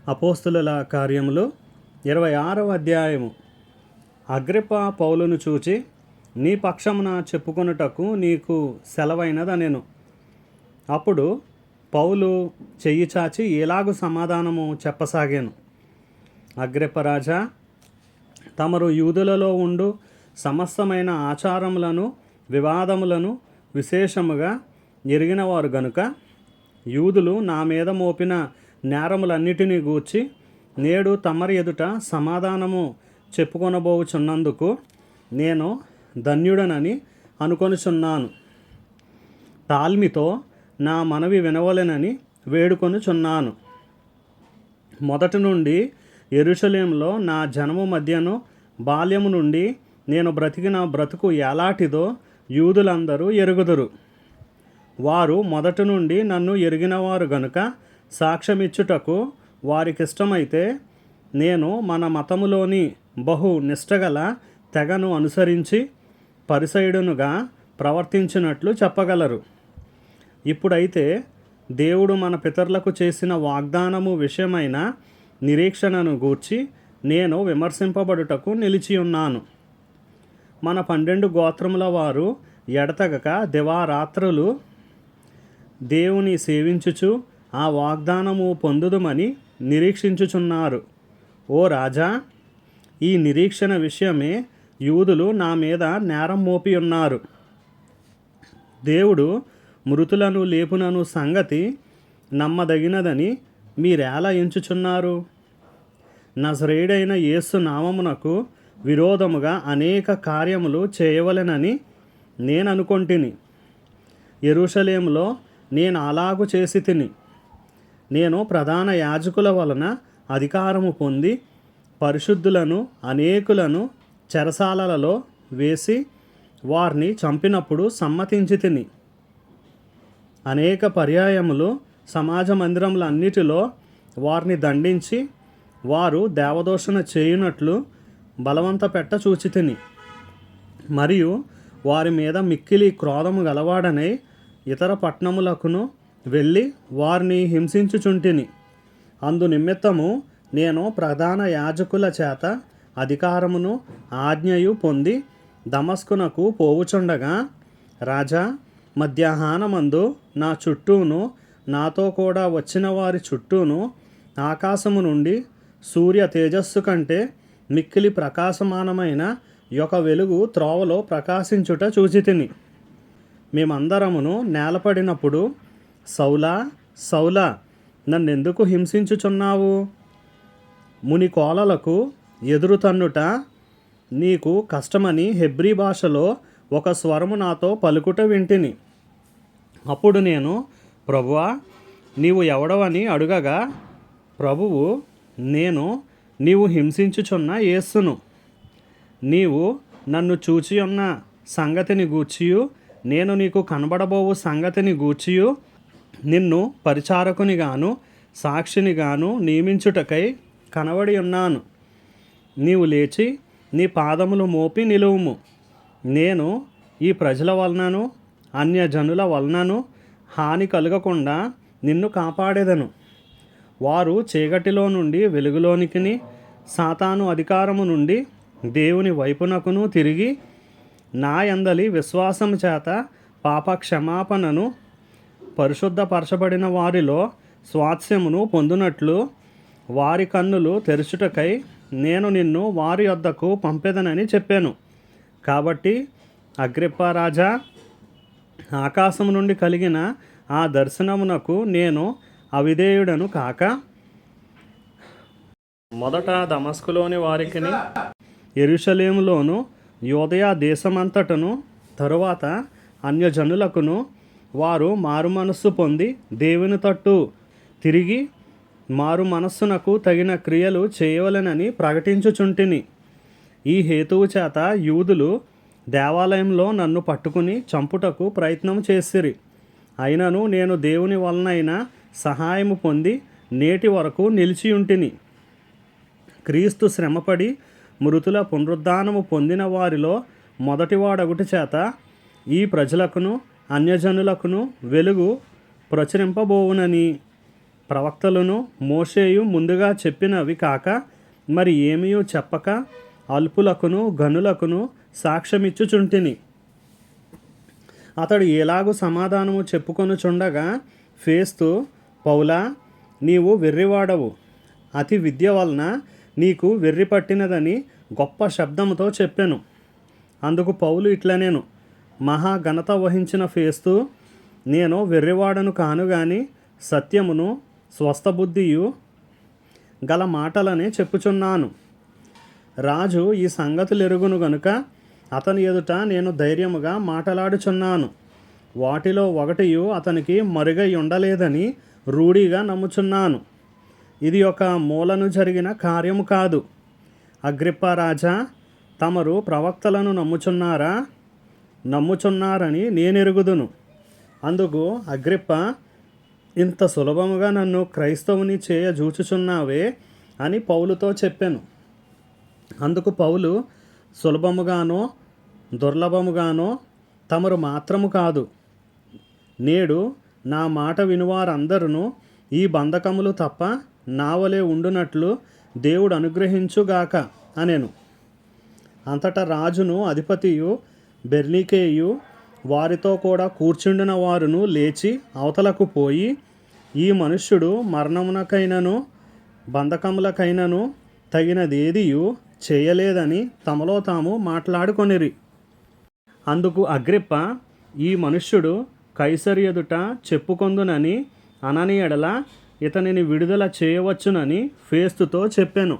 అపోస్తుల కార్యములు 26వ అధ్యాయము. అగ్రిప్ప పౌలును చూచి, నీ పక్షమున చెప్పుకొనుటకు నీకు సెలవైనదనెను. అప్పుడు పౌలు చెయ్యి చాచి ఇలాగు సమాధానము చెప్పసాగాను. అగ్రిప్ప రాజా, తమరు యూదులలో ఉండు సమస్తమైన ఆచారములను వివాదములను విశేషముగా ఎరిగినవారు గనుక యూదులు నా మీద మోపిన నేరములన్నిటినీ గూర్చి నేడు తమరి ఎదుట సమాధానము చెప్పుకొనబోచున్నందుకు నేను ధన్యుడనని అనుకొనుచున్నాను. తాల్మితో నా మనవి వినవలెనని వేడుకొనుచున్నాను. మొదటి నుండి యెరూషలేములో నా జనము మధ్యను బాల్యము నుండి నేను బ్రతికిన బ్రతుకు ఎలాంటిదో యూదులందరూ ఎరుగుదురు. వారు మొదటి నుండి నన్ను ఎరిగినవారు గనుక సాక్ష్యమిచ్చుటకు వారికిష్టమైతే నేను మన మతములోని బహు నిష్టగల తెగను అనుసరించి పరిసయుడునుగా ప్రవర్తించినట్లు చెప్పగలరు. ఇప్పుడైతే దేవుడు మన పితరులకు చేసిన వాగ్దానము విషయమైన నిరీక్షణను గూర్చి నేను విమర్శింపబడుటకు నిలిచియున్నాను. మన 12 గోత్రముల వారు ఎడతెగక దివారాత్రులు దేవుని సేవించుచు ఆ వాగ్దానము పొందుదుమని నిరీక్షించుచున్నారు. ఓ రాజా, ఈ నిరీక్షణ విషయమే యూదులు నా మీద నేరం మోపి ఉన్నారు. దేవుడు మృతులను లేపునను సంగతి నమ్మదగినదని మీరెలా ఎంచుచున్నారు? నజరేయుడైన యేసు నామమునకు విరోధముగా అనేక కార్యములు చేయవలెనని నేను అనుకొంటిని. యెరూషలేములో నేను అలాగు చేసి తిని. నేను ప్రధాన యాజకుల వలన అధికారము పొంది పరిశుద్ధులను అనేకులను చెరసాలలో వేసి వారిని చంపినప్పుడు సమ్మతించి తిని. అనేక పర్యాయములు సమాజ మందిరములన్నిటిలో వారిని దండించి వారు దేవదూషణ చేయునట్లు బలవంత పెట్ట చూచి తిని. మరియు వారి మీద మిక్కిలి క్రోధము గలవాడనై ఇతర పట్టణములకును వెళ్ళి వారిని హింసించుచుంటిని. అందు నిమిత్తము నేను ప్రధాన యాజకుల చేత అధికారమును ఆజ్ఞయు పొంది దమస్కునకు పోవుచుండగా, రాజా, మధ్యాహ్నమందు నా చుట్టూను నాతో కూడా వచ్చిన వారి చుట్టూను ఆకాశము నుండి సూర్య తేజస్సు కంటే మిక్కిలి ప్రకాశమానమైన ఒక వెలుగు త్రోవలో ప్రకాశించుట చూచితిని. మేమందరమును నేలపడినప్పుడు, సౌలా, సౌలా, నన్నెందుకు హింసించుచున్నావు? ముని కోలలకు ఎదురు తన్నుట నీకు కష్టమని హెబ్రీ భాషలో ఒక స్వరము నాతో పలుకుట వింటిని. అప్పుడు నేను, ప్రభువా, నీవు ఎవడవని అడుగగా, ప్రభువు, నేను నీవు హింసించుచున్న యేసును. నీవు నన్ను చూచియున్న సంగతిని గూర్చియు నేను నీకు కనబడబోవు సంగతిని గూర్చియు నిన్ను పరిచారకునిగాను సాక్షినిగాను నియమించుటకై కనబడి ఉన్నాను. నీవు లేచి నీ పాదములు మోపి నిలువుము. నేను ఈ ప్రజల వలనను అన్యజనుల వలనను హాని కలగకుండా నిన్ను కాపాడేదను. వారు చీకటిలో నుండి వెలుగులోనికిని సాతాను అధికారము నుండి దేవుని వైపునకును తిరిగి నా యందలి విశ్వాసము చేత పాప క్షమాపణను పరిశుద్ధపరచబడిన వారిలో స్వాస్థ్యమును పొందునట్లు వారి కన్నులు తెరుచుటకై నేను నిన్ను వారి వద్దకు పంపెదనని చెప్పాను. కాబట్టి అగ్రిప్ప రాజా, ఆకాశము నుండి కలిగిన ఆ దర్శనమునకు నేను అవిధేయుడను కాక మొదట దమస్కులోని వారికిని యెరూషలేములోను యూదయ దేశమంతటను తరువాత అన్యజనులకును వారు మారు మనస్సు పొంది దేవుని తట్టు తిరిగి మారు మనస్సునకు తగిన క్రియలు చేయవలెనని ప్రకటించుచుంటిని. ఈ హేతువు చేత యూదులు దేవాలయంలో నన్ను పట్టుకుని చంపుటకు ప్రయత్నం చేసిరి. అయినను నేను దేవుని వలనైన సహాయము పొంది నేటి వరకు నిలిచియుంటిని. క్రీస్తు శ్రమపడి మృతుల పునరుద్ధానము పొందిన వారిలో మొదటివాడగుటి చేత ఈ ప్రజలకును అన్యజనులకును వెలుగు ప్రచురింపబోవునని ప్రవక్తలను మోషేయు ముందుగా చెప్పినవి కాక మరి ఏమీయూ చెప్పక అల్పులకును గనులకును సాక్ష్యమిచ్చుచుంటిని. అతడు ఎలాగూ సమాధానము చెప్పుకొనుచుండగా ఫేస్తు, పౌలా, నీవు వెర్రివాడవు, అతి విద్య వలన నీకు వెర్రి పట్టినదని గొప్ప శబ్దముతో చెప్పెను. అందుకు పౌలు ఇట్లనేను, మహాఘనత వహించిన ఫేస్తు, నేను వెర్రివాడను కాను గాని సత్యమును స్వస్థబుద్ధియు గల మాటలనే చెప్పుచున్నాను. రాజు ఈ సంగతులెరుగును గనుక అతని ఎదుట నేను ధైర్యముగా మాటలాడుచున్నాను. వాటిలో ఒకటియు అతనికి మరుగై ఉండలేదని రూఢిగా నమ్ముచున్నాను. ఇది ఒక మూలను జరిగిన కార్యము కాదు. అగ్రిప్ప రాజా, తమరు ప్రవక్తలను నమ్ముచున్నారని నేనెరుగుదును. అందుకు అగ్రిప్ప, ఇంత సులభముగా నన్ను క్రైస్తవుని చేయజూచుచున్నావే అని పౌలుతో చెప్పెను. అందుకు పౌలు, సులభముగానో దుర్లభముగానో తమరు మాత్రము కాదు, నేడు నా మాట వినువారందరూ ఈ బంధకములు తప్ప నా వలె ఉండునట్లు దేవుడు అనుగ్రహించుగాక అనెను. అంతటా రాజును అధిపతియు బెర్నీకేయు వారితో కూడా కూర్చుండిన వారును లేచి అవతలకు పోయి, ఈ మనుష్యుడు మరణమునకైనను బంధకములకైనను తగినదేదియు చేయలేదని తమలో తాము మాట్లాడుకొనిరి. అందుకు అగ్రిప్ప, ఈ మనుష్యుడు కైసరు ఎదుట చెప్పుకొందునని అనని ఎడల ఇతనిని విడుదల చేయవచ్చునని ఫేస్తుతో చెప్పెను.